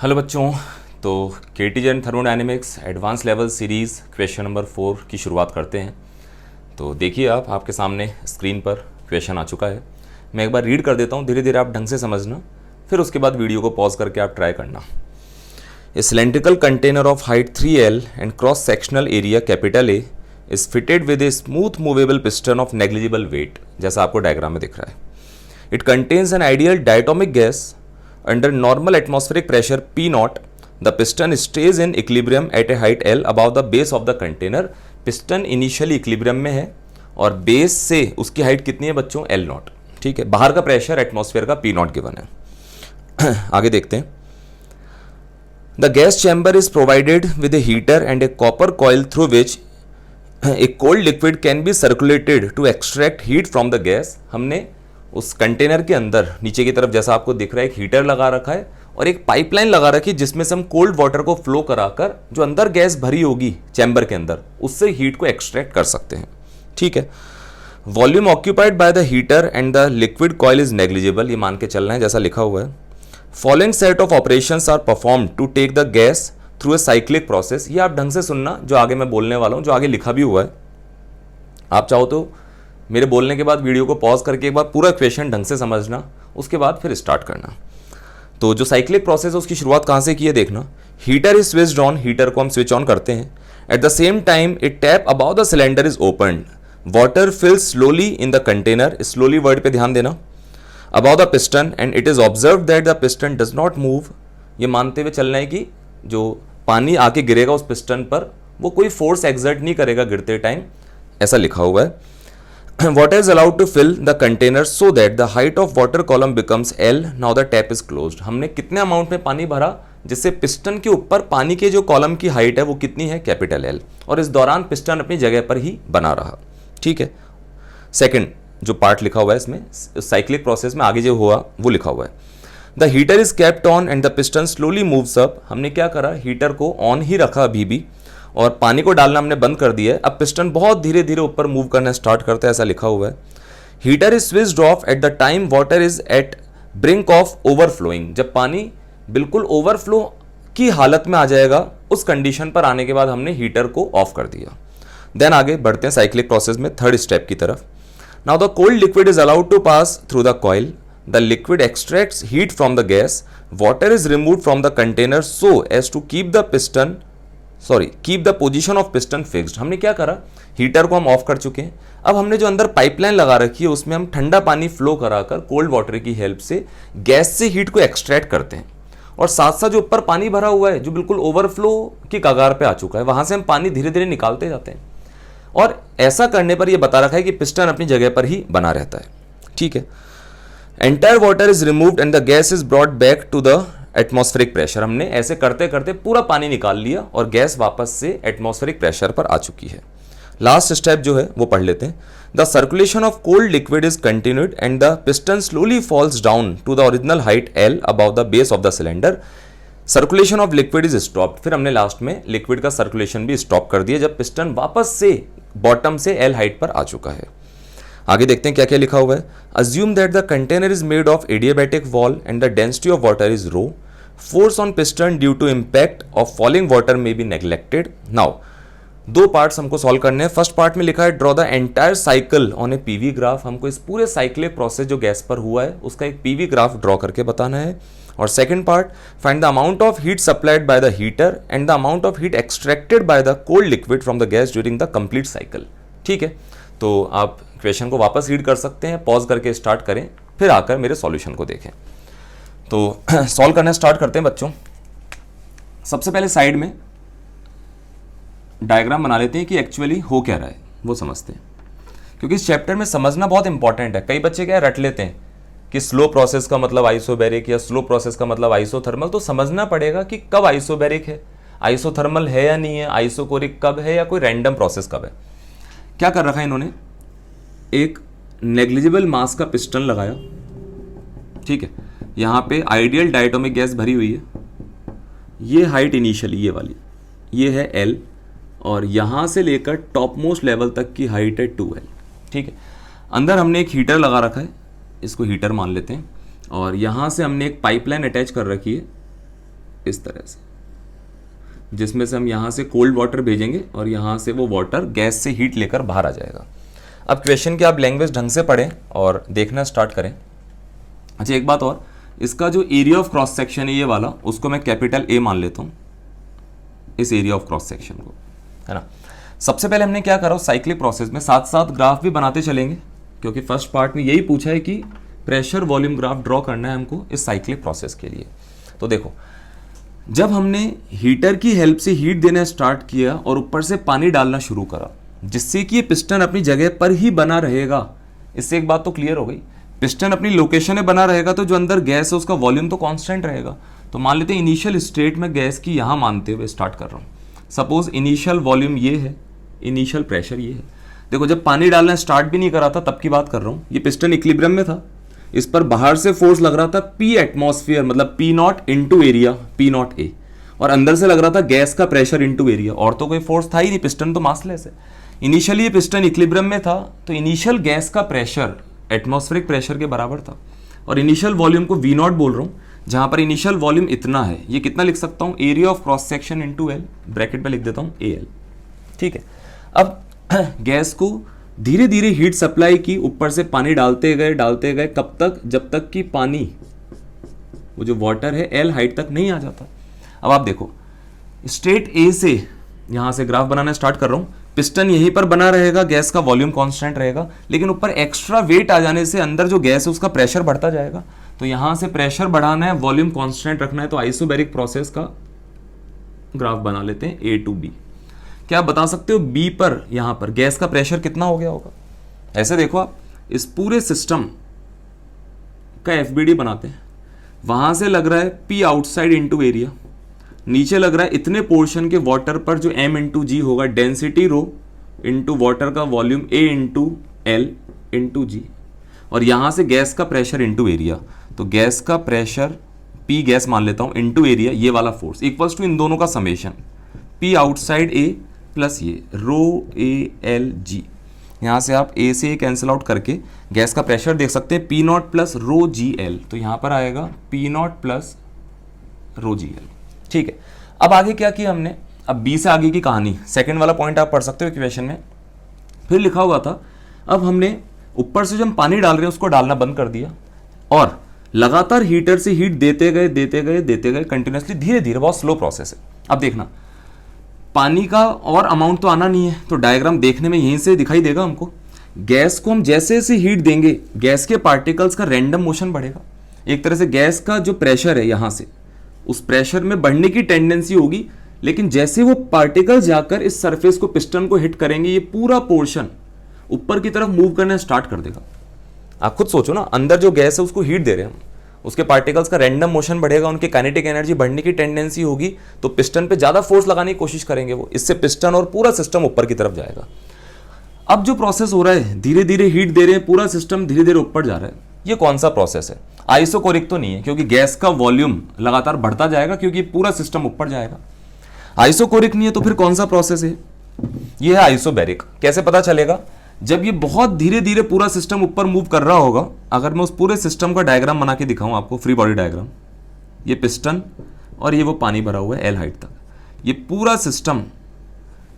Hello बच्चों। तो केटीजन thermodynamics advance level series question number 4 की शुरुआत करते हैं। तो देखिए आपके सामने स्क्रीन पर क्वेश्चन आ चुका है। मैं एक बार रीड कर देता हूँ, धीरे धीरे आप ढंग से समझना, फिर उसके बाद वीडियो को पॉज करके आप ट्राई करना। A cylindrical container of height 3L and cross sectional area capital A is fitted with a smooth movable piston of negligible weight, जैसा आपको डायग्राम में दिख रहा है। It contains an ideal diatomic gas. Under normal atmospheric pressure P0, the piston stays in equilibrium at a height L above the base of the container. Piston initially equilibrium में है और base से उसकी height कितनी है बच्चों? L0। ठीक है, बाहर का प्रेशर एटमॉस्फेयर का P0 गिवन है। आगे देखते हैं। The gas chamber is provided with a heater and a copper coil through which a cold liquid can be circulated to extract heat from the gas. हमने उस कंटेनर के अंदर नीचे की तरफ, जैसा आपको दिख रहा है, एक हीटर लगा रखा है और एक पाइपलाइन लगा रखी है जिसमें से हम कोल्ड वाटर को फ्लो कराकर जो अंदर गैस भरी होगी चैम्बर के अंदर, उससे हीट को एक्सट्रैक्ट कर सकते हैं। ठीक है, volume occupied by the heater and the liquid coil is negligible, ये मान के चलना है जैसा लिखा हुआ है। Following set of operations are perform to take the gas through a cyclic process. ये आप ढंग से सुनना, जो आगे मैं बोलने वाला हूं, जो आगे लिखा भी हुआ है। आप चाहो तो मेरे बोलने के बाद वीडियो को पॉज करके एक बार पूरा क्वेश्चन ढंग से समझना, उसके बाद फिर स्टार्ट करना। तो जो साइक्लिक प्रोसेस है उसकी शुरुआत कहाँ से की है देखना। Heater is switched on, heater को हम स्विच ऑन करते हैं। At the same time a tap about the cylinder is open, water fills slowly in the container, slowly word पे ध्यान देना, about the piston and it is observe that the piston does not move. ये मानते हुए चलना है कि जो पानी आके गिरेगा उस पिस्टन पर वो कोई फोर्स एक्सर्ट नहीं करेगा गिरते टाइम, ऐसा लिखा हुआ है। Water is allowed to fill the container so that the height of water column becomes L. Now the tap is closed. हमने कितने अमाउंट में पानी भरा जिससे पिस्टन के ऊपर पानी के जो कॉलम की हाइट है वो कितनी है? Capital L। और इस दौरान पिस्टन अपनी जगह पर ही बना रहा। ठीक है, सेकंड जो पार्ट लिखा हुआ है इसमें साइक्लिक प्रोसेस में आगे जो हुआ वो लिखा हुआ है। The heater is kept on and the piston slowly moves up. हमने क्या करा, हीटर को ऑन ही रखा अभी भी और पानी को डालना हमने बंद कर दिया है। अब पिस्टन बहुत धीरे धीरे ऊपर मूव करना स्टार्ट करता है, ऐसा लिखा हुआ है। Heater is switched off at the time water is at brink of overflowing. जब पानी बिल्कुल ओवरफ्लो की हालत में आ जाएगा, उस कंडीशन पर आने के बाद हमने हीटर को ऑफ कर दिया। देन आगे बढ़ते हैं साइक्लिक प्रोसेस में थर्ड स्टेप की तरफ। Now the cold liquid is allowed to pass through the coil, the liquid extracts heat from the gas, water is removed from the container so as to keep the position of piston fixed. हमने क्या करा, heater को हम of कर चुके हैं। अब हमने जो अंदर पाइपलाइन लगा रखी है उसमें हम ठंडा पानी फ्लो कराकर कोल्ड वाटर की हेल्प से गैस से हीट को एक्सट्रैक्ट करते हैं। और साथ साथ जो ऊपर पानी भरा हुआ है जो बिल्कुल ओवरफ्लो की कगार पे आ चुका है, वहां से हम पानी धीरे धीरे निकालते जाते हैं। और ऐसा करने पर यह बता रखा है कि पिस्टन अपनी जगह पर ही बना रहता है। ठीक है, entire water is removed and the gas is brought back to the atmospheric pressure. हमने ऐसे करते करते पूरा पानी निकाल लिया और गैस वापस से एटमॉस्फेरिक प्रेशर पर आ चुकी है। लास्ट स्टेप जो है वो पढ़ लेते हैं। The circulation of cold liquid is continued and the piston slowly falls down to the original height L about the base of the cylinder. Circulation of liquid is stopped. फिर हमने last में liquid का circulation भी stop कर दिया जब piston वापस से बॉटम से L हाइट पर आ चुका है। आगे देखते हैं क्या क्या लिखा हुआ है। Assume that the container is made of adiabatic wall and the density of water is rho, force on piston due to impact of falling water may be neglected. Now दो पार्ट्स हमको सॉल्व करने हैं। First part में लिखा है draw the entire cycle on a PV graph. हमको इस पूरे साइक्लिक प्रोसेस जो गैस पर हुआ है उसका एक पीवी ग्राफ ड्रॉ करके बताना है। और second part, find the amount of heat supplied by the heater and the amount of heat extracted by the cold liquid from the gas during the complete cycle. ठीक है, तो आप question को वापस रीड कर सकते हैं, पॉज करके स्टार्ट करें, फिर आकर मेरे सॉल्यूशन को देखें। तो सॉल्व करना स्टार्ट करते हैं बच्चों। सबसे पहले साइड में डायग्राम बना लेते हैं कि एक्चुअली हो क्या रहा है वो समझते हैं, क्योंकि इस चैप्टर में समझना बहुत इंपॉर्टेंट है। कई बच्चे क्या रट लेते हैं कि स्लो प्रोसेस का मतलब आइसोबैरिक या स्लो प्रोसेस का मतलब आइसोथर्मल। तो समझना पड़ेगा कि कब आइसोबैरिक है, आइसोथर्मल है या नहीं है, आइसोकोरिक कब है, या कोई रैंडम प्रोसेस कब है। क्या कर रखा है इन्होंने, एक नेग्लिजिबल मास का पिस्टन लगाया। ठीक है, यहां पे आइडियल डायटोमिक गैस भरी हुई है। ये हाइट इनिशियली ये वाली ये है L और यहां से लेकर टॉप मोस्ट लेवल तक की हाइट है 2L। ठीक है, अंदर हमने एक हीटर लगा रखा है, इसको हीटर मान लेते हैं। और यहां से हमने एक पाइपलाइन अटैच कर रखी है इस तरह से, जिसमें से हम यहाँ से कोल्ड वाटर भेजेंगे और यहाँ से वो वाटर गैस से हीट लेकर बाहर आ जाएगा। अब क्वेश्चन की आप लैंग्वेज ढंग से पढ़ें और देखना स्टार्ट करें। अच्छा, एक बात और, इसका जो एरिया ऑफ क्रॉस सेक्शन है ये वाला, उसको मैं कैपिटल ए मान लेता हूँ, इस एरिया ऑफ क्रॉस सेक्शन को, है ना। सबसे पहले हमने क्या करा, साइक्लिक प्रोसेस में साथ साथ ग्राफ भी बनाते चलेंगे, क्योंकि फर्स्ट पार्ट में यही पूछा है कि प्रेशर वॉल्यूम ग्राफ ड्रॉ करना है हमको इस साइक्लिक प्रोसेस के लिए। तो देखो, जब हमने हीटर की हेल्प से हीट देना स्टार्ट किया और ऊपर से पानी डालना शुरू करा, जिससे कि ये पिस्टन अपनी जगह पर ही बना रहेगा, इससे एक बात तो क्लियर हो गई, पिस्टन अपनी लोकेशन में बना रहेगा तो जो अंदर गैस है उसका वॉल्यूम तो कांस्टेंट रहेगा। तो मान लेते हैं इनिशियल स्टेट में गैस की यहाँ मानते हुए स्टार्ट कर रहा हूँ, सपोज इनिशियल वॉल्यूम ये है, इनिशियल प्रेशर ये है। देखो, जब पानी डालना स्टार्ट भी नहीं करा था तब की बात कर रहा हूँ, ये पिस्टन इक्विलिब्रियम में था, इस पर बाहर से फोर्स लग रहा था पी एटमॉस्फेयर, मतलब P not into area, P not a, और अंदर से लग रहा था गैस का प्रेशर इंटू एरिया, और तो कोई फोर्स था ही नहीं, पिस्टन तो मासलेस है। इनिशियली ये पिस्टन इक्विलिब्रियम में था, तो इनिशियल गैस का प्रेशर एटमॉस्फेरिक प्रेशर के बराबर था, और इनिशियल वॉल्यूम को वी नॉट बोल रहा हूँ, जहां पर इनिशियल वॉल्यूम इतना है, ये कितना लिख सकता हूँ, area of cross section into L, bracket में लिख देता हूँ ए एल। ठीक है, अब गैस को धीरे धीरे हीट सप्लाई की, ऊपर से पानी डालते गए, कब तक, जब तक कि पानी, वो जो वाटर है, एल हाइट तक नहीं आ जाता। अब आप देखो, स्टेट ए से यहां से ग्राफ बनाना स्टार्ट कर रहा हूं, पिस्टन यहीं पर बना रहेगा, गैस का वॉल्यूम कांस्टेंट रहेगा, लेकिन ऊपर एक्स्ट्रा वेट आ जाने से अंदर जो गैस है उसका प्रेशर बढ़ता जाएगा। तो यहां से प्रेशर बढ़ाना है, वॉल्यूम कांस्टेंट रखना है, तो आइसोबैरिक प्रोसेस का ग्राफ बना लेते हैं ए टू बी। क्या आप बता सकते हो बी पर, यहां पर गैस का प्रेशर कितना हो गया होगा? ऐसे देखो, आप इस पूरे सिस्टम का एफबीडी बनाते हैं, वहां से लग रहा है पी आउटसाइड इंटू एरिया, नीचे लग रहा है इतने पोर्शन के वाटर पर जो m इंटू जी होगा, डेंसिटी रो इंटू वाटर का volume a into L into G, और यहां से गैस का प्रेशर इंटू एरिया, तो गैस का प्रेशर P गैस मान लेता हूं इंटू एरिया, ये वाला फोर्स इक्वल्स टू इन दोनों का summation, P outside A plus ये रो ए एल जी। यहां से आप A से कैंसिल आउट करके गैस का प्रेशर देख सकते हैं, P not plus row G L, तो यहां पर आएगा P not plus row G L. ठीक है, अब आगे क्या किया हमने, अब बी से आगे की कहानी, सेकंड वाला पॉइंट आप पढ़ सकते हो इक्वेशन में, फिर लिखा हुआ था, अब हमने ऊपर से जो हम पानी डाल रहे हैं उसको डालना बंद कर दिया, और लगातार हीटर से हीट देते गए कंटिन्यूसली, धीरे धीरे, बहुत स्लो प्रोसेस है। अब देखना, पानी का और अमाउंट तो आना नहीं है, तो डायग्राम देखने में यहीं से दिखाई देगा हमको, गैस को हम जैसे जैसे हीट देंगे गैस के पार्टिकल्स का रैंडम मोशन बढ़ेगा, एक तरह से गैस का जो प्रेशर है यहां से, उस प्रेशर में बढ़ने की टेंडेंसी होगी, लेकिन जैसे वो पार्टिकल जाकर इस सरफेस को, पिस्टन को हिट करेंगे, ये पूरा पोर्शन ऊपर की तरफ मूव करना स्टार्ट कर देगा। आप खुद सोचो ना, अंदर जो गैस है उसको हीट दे रहे हैं हम, उसके पार्टिकल्स का रैंडम मोशन बढ़ेगा, उनकी काइनेटिक एनर्जी बढ़ने की टेंडेंसी होगी, तो पिस्टन पे ज्यादा फोर्स लगाने की कोशिश करेंगे वो, इससे पिस्टन और पूरा सिस्टम ऊपर की तरफ जाएगा। अब जो प्रोसेस हो रहा है, धीरे धीरे हीट दे रहे हैं, पूरा सिस्टम धीरे धीरे ऊपर जा रहा है, ये कौन सा प्रोसेस है? आइसोकोरिक तो नहीं है, क्योंकि गैस का वॉल्यूम लगातार बढ़ता जाएगा, क्योंकि पूरा सिस्टम ऊपर जाएगा। आइसोकोरिक नहीं है तो फिर कौन सा प्रोसेस है? ये है आइसोबैरिक। कैसे पता चलेगा? जब ये बहुत धीरे धीरे पूरा सिस्टम ऊपर मूव कर रहा होगा, अगर मैं उस पूरे सिस्टम का डायग्राम बना के दिखाऊं आपको, फ्री बॉडी डायग्राम, ये पिस्टन और ये वो पानी भरा हुआ है एल हाइट तक, ये पूरा सिस्टम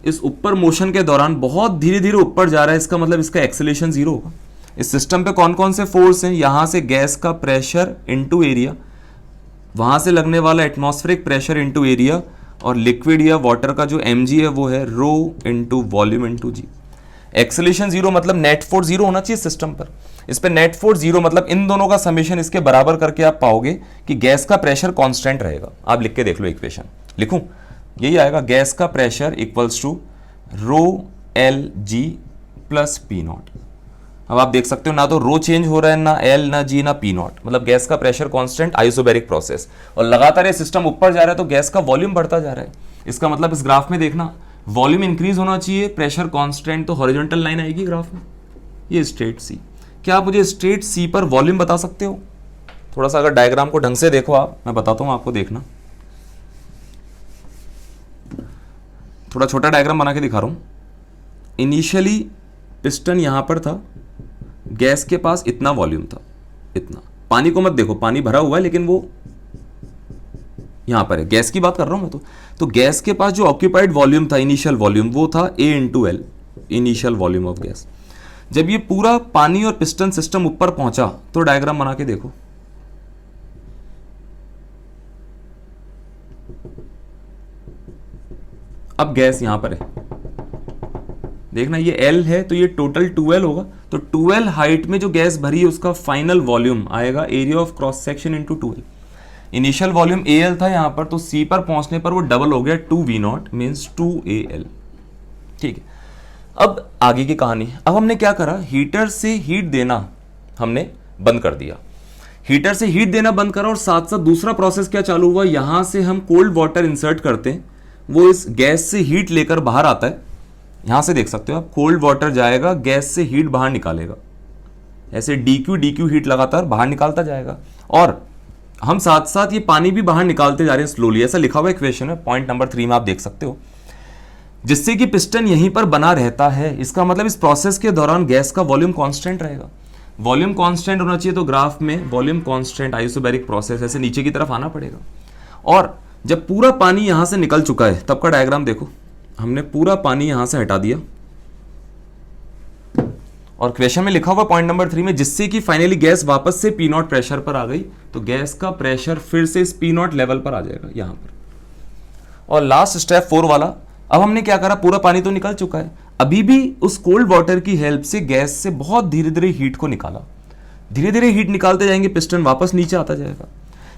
इस ऊपर मोशन के दौरान बहुत धीरे धीरे ऊपर जा रहा है, इसका मतलब इसका एक्सेलेरेशन जीरो होगा। इस सिस्टम पे कौन कौन से फोर्स हैं? यहां से गैस का प्रेशर इंटू एरिया, वहां से लगने वाला एटमॉस्फेरिक प्रेशर इंटू एरिया, और लिक्विड या वाटर का जो mg है वो है रो इंटू वॉल्यूम इंटू जी। एक्सेलेरेशन जीरो मतलब नेट फोर्स जीरो होना चाहिए सिस्टम पर, इस पे नेट फोर्स जीरो मतलब इन दोनों का समेशन इसके बराबर करके आप पाओगे कि गैस का प्रेशर कांस्टेंट रहेगा। आप लिख के देख लो इक्वेशन, लिखूं? यही आएगा, गैस का pressure equals to rho L G plus P naught. अब आप देख सकते हो, ना तो रो चेंज हो रहा है, ना एल, ना जी, ना पी नॉट, मतलब गैस का प्रेशर कांस्टेंट, आइसोबैरिक प्रोसेस, और लगातार ये सिस्टम ऊपर जा रहा है तो गैस का वॉल्यूम बढ़ता जा रहा है। इसका मतलब इस ग्राफ में देखना, वॉल्यूम इंक्रीज होना चाहिए, प्रेशर कांस्टेंट, तो हॉरिजॉन्टल लाइन आएगी ग्राफ में, ये स्ट्रेट सी। क्या आप मुझे स्ट्रेट सी पर वॉल्यूम बता सकते हो? थोड़ा सा अगर डायग्राम को ढंग से देखो आप, मैं बताता हूं आपको, देखना, थोड़ा छोटा डायग्राम बना के दिखा रहा हूं। इनिशियली पिस्टन यहां पर था, गैस के पास इतना वॉल्यूम था, इतना, पानी को मत देखो, पानी भरा हुआ है लेकिन वो यहाँ पर है, गैस की बात कर रहा हूँ मैं तो गैस के पास जो ऑक्यूपाइड वॉल्यूम था, इनिशियल वॉल्यूम, वो था A into L, initial volume of gas. जब ये पूरा पानी और पिस्टन सिस्टम ऊपर पहुंचा तो डायग्राम बना के देखो, अब गैस यहां पर है, देखना ये L है तो ये टोटल 2L होगा, तो 2L हाइट में जो गैस भरी है उसका फाइनल वॉल्यूम आएगा area of cross section into 2L। Initial volume AL था यहां पर, तो C पर पहुंचने पर वो डबल हो गया 2V0 मीन्स 2AL। ठीक है, अब आगे की कहानी। अब हमने क्या करा, हीटर से हीट देना हमने बंद कर दिया, हीटर से हीट देना बंद करा और साथ साथ दूसरा प्रोसेस क्या चालू हुआ, यहां से हम कोल्ड वाटर इंसर्ट करते हैं, वो इस गैस से हीट लेकर बाहर आता है। यहां से देख सकते हो आप, कोल्ड वाटर जाएगा, गैस से हीट बाहर निकालेगा, ऐसे DQ हीट लगातार बाहर निकालता जाएगा, और हम साथ साथ ये पानी भी बाहर निकालते जा रहे हैं स्लोली, ऐसा लिखा हुआ इक्वेशन है पॉइंट नंबर 3 में आप देख सकते हो, जिससे कि पिस्टन यहीं पर बना रहता है। इसका मतलब इस प्रोसेस के दौरान गैस का वॉल्यूम कांस्टेंट रहेगा। वॉल्यूम कांस्टेंट होना चाहिए, तो ग्राफ में वॉल्यूम कांस्टेंट आइसोबैरिक प्रोसेस ऐसे नीचे की तरफ आना पड़ेगा। और जब पूरा पानी यहां से निकल चुका है तब का डायग्राम देखो, हमने पूरा पानी यहां से हटा दिया और क्वेश्चन में लिखा हुआ पॉइंट नंबर 3 में, जिससे कि फाइनली गैस वापस से P0 प्रेशर पर आ गई, तो गैस का प्रेशर फिर से इस P0 लेवल पर आ जाएगा यहां पर। और लास्ट स्टेप 4 वाला, अब हमने क्या करा, पूरा पानी तो निकल चुका है, अभी भी उस कोल्ड वाटर की हेल्प से गैस से बहुत धीरे धीरे हीट को निकाला, धीरे धीरे हीट निकालते जाएंगे, पिस्टन वापस नीचे आता जाएगा,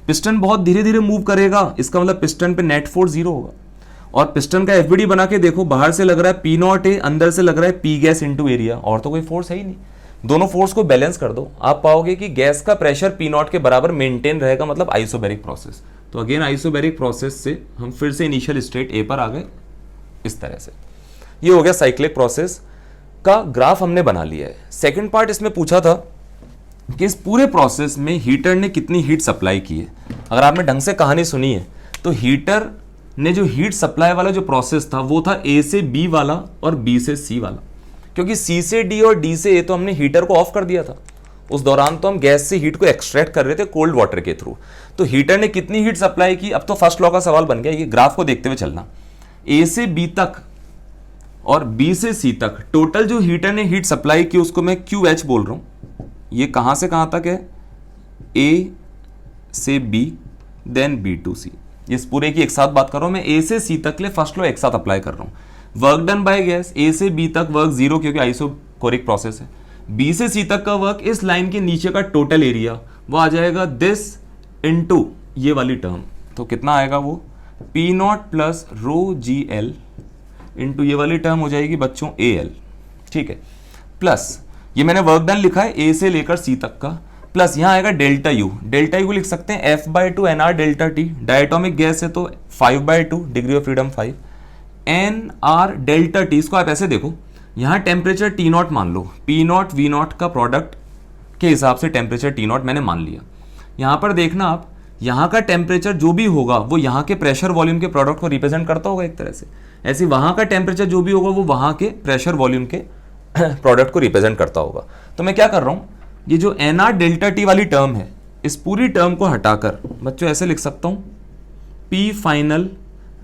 पिस्टन बहुत धीरे धीरे मूव करेगा, इसका मतलब पिस्टन पे नेट फोर्स 0 होगा। और पिस्टन का FBD बना के देखो, बाहर से लग रहा है P0 है, अंदर से लग रहा है P गैस इंटू एरिया, और तो कोई फोर्स है ही नहीं। दोनों फोर्स को बैलेंस कर दो, आप पाओगे कि गैस का प्रेशर P0 के बराबर मेंटेन रहेगा, मतलब आइसोबैरिक प्रोसेस। तो अगेन आइसोबैरिक प्रोसेस से हम फिर से इनिशियल स्टेट A पर आ गए, इस तरह से। ये हो गया साइक्लिक प्रोसेस का ग्राफ हमने बना लिया है। सेकंड पार्ट इसमें पूछा था कि इस पूरे प्रोसेस में हीटर ने कितनी हीट सप्लाई की है। अगर आपने ढंग से कहानी सुनी है तो हीटर ने जो हीट सप्लाई वाला जो प्रोसेस था वो था A से B वाला और B से C वाला, क्योंकि C से D और D से A तो हमने हीटर को ऑफ कर दिया था, उस दौरान तो हम गैस से हीट को एक्सट्रैक्ट कर रहे थे कोल्ड वाटर के थ्रू। तो हीटर ने कितनी हीट सप्लाई की, अब तो फर्स्ट लॉ का सवाल बन गया, ये ग्राफ को देखते हुए चलना। A से B तक और B से C तक टोटल जो हीटर ने हीट सप्लाई की उसको मैं QH बोल रहा हूं। ये कहां से कहां तक है, A से B then B to C, इस पूरे की एक साथ बात कर रहा हूं मैं। A से C तक ले फर्स्ट लॉ एक साथ अप्लाई कर रहा हूं। Work done by gas A से B तक वर्क 0 क्योंकि आइसोकोरिक प्रोसेस है। B से C तक का वर्क, इस लाइन के नीचे का टोटल एरिया वो आ जाएगा दिस इनटू ये वाली टर्म, तो कितना आएगा वो P0 प्लस रो GL इंटू ये वाली टर्म हो जाएगी बच्चों AL। ठीक है, प्लस ये मैंने वर्क डन लिखा है A से लेकर C तक का, प्लस यहां आएगा डेल्टा U। डेल्टा U को लिख सकते हैं F/2 NR delta T, diatomic gas है तो 5/2 degree of freedom 5 NR delta T। इसको आप ऐसे देखो, यहां टेम्परेचर T0 मान लो, P0 V0 का प्रोडक्ट के हिसाब से टेम्परेचर T0 मैंने मान लिया। यहां पर देखना आप, यहां का टेम्परेचर जो भी होगा वो यहां के प्रेशर वॉल्यूम के प्रोडक्ट को रिप्रेजेंट करता होगा एक तरह से, ऐसे वहां का टेम्परेचर जो भी होगा वो वहां के प्रेशर वॉल्यूम के प्रोडक्ट को रिप्रेजेंट करता होगा। तो मैं क्या कर रहा हूं, ये जो NR डेल्टा T वाली टर्म है, इस पूरी टर्म को हटाकर बच्चों ऐसे लिख सकता हूं, P final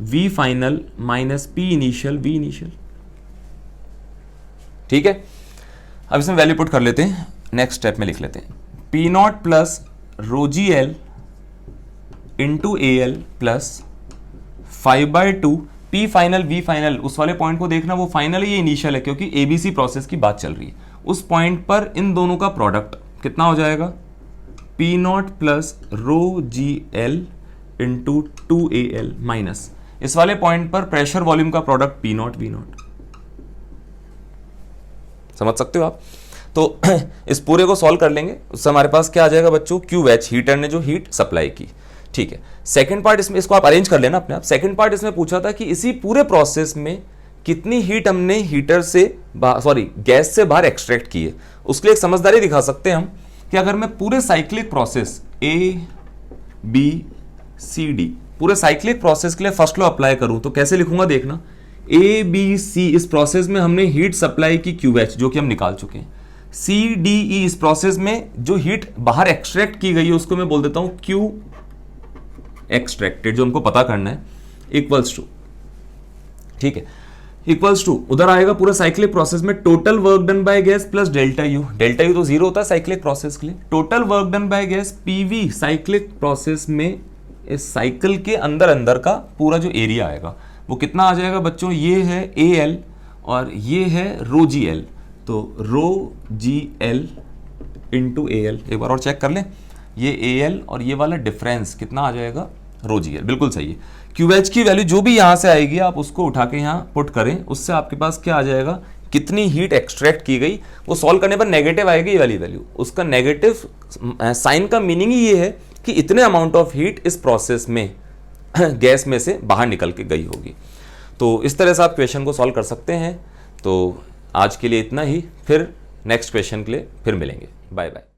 V final minus P initial V initial. ठीक है, अब इसमें वैल्यू पुट कर लेते हैं, नेक्स्ट स्टेप में लिख लेते हैं P0 प्लस रो GL into AL plus 5/2 P final V final. उस वाले पॉइंट को देखना, वो फाइनल है ये इनिशियल है, क्योंकि ABC प्रोसेस की बात चल रही है। उस पॉइंट पर इन दोनों का प्रोडक्ट कितना हो जाएगा, P0 प्लस रो GL इंटू 2AL माइनस इस वाले पॉइंट पर प्रेशर वॉल्यूम का प्रोडक्ट P0 V0। समझ सकते हो आप। तो इस पूरे को सॉल्व कर लेंगे, उससे हमारे पास क्या आ जाएगा बच्चों, QH, हीटर ने जो हीट सप्लाई की। ठीक है, सेकंड पार्ट इसमें, इसको आप अरेंज कर लेना अपने आप। सेकंड पार्ट इसमें पूछा था कि इसी पूरे प्रोसेस में कितनी हीट हमने हीटर से गैस से बाहर एक्सट्रैक्ट की है। उसके लिए एक समझदारी दिखा सकते हैं हम कि अगर मैं पूरे cyclic process A B C D पूरे साइक्लिक प्रोसेस के लिए फर्स्ट लॉ अप्लाई करूं तो कैसे लिखूंगा देखना, A B C इस प्रोसेस में हमने हीट सप्लाई की QH जो कि हम निकाल चुके हैं, C D E इस प्रोसेस में जो हीट बाहर एक्सट्रैक्ट की गई है उसको मैं बोल देता हूं Q एक्सट्रैक्टेड, जो हमको पता करना है, इक्वल्स टू, ठीक है, इक्वल्स टू उधर आएगा पूरा साइक्लिक प्रोसेस में total work done by gas plus delta U. Delta U तो जीरो होता है साइक्लिक प्रोसेस के लिए। Total work done by gas PV cyclic process में इस साइकिल के अंदर अंदर का पूरा जो एरिया आएगा वो कितना आ जाएगा बच्चों, ये है ए एल और ये है रो जी एल, तो rho G L into A L. एक बार और चेक कर लें, ये ए एल और ये वाला डिफरेंस कितना आ जाएगा, रो जी एल। बिल्कुल सही है। क्यू एच की वैल्यू जो भी यहाँ से आएगी आप उसको उठा के यहाँ पुट करें, उससे आपके पास क्या आ जाएगा, कितनी हीट एक्सट्रैक्ट की गई। वो सॉल्व करने पर नेगेटिव आएगी ये वाली वैल्यू। उसका नेगेटिव साइन का मीनिंग ही ये है कि इतने अमाउंट ऑफ हीट इस प्रोसेस में गैस में से बाहर निकल के गई होगी। तो इस तरह से आप क्वेश्चन को सॉल्व कर सकते हैं। तो आज के लिए इतना ही, फिर नेक्स्ट क्वेश्चन के लिए फिर मिलेंगे। Bye bye.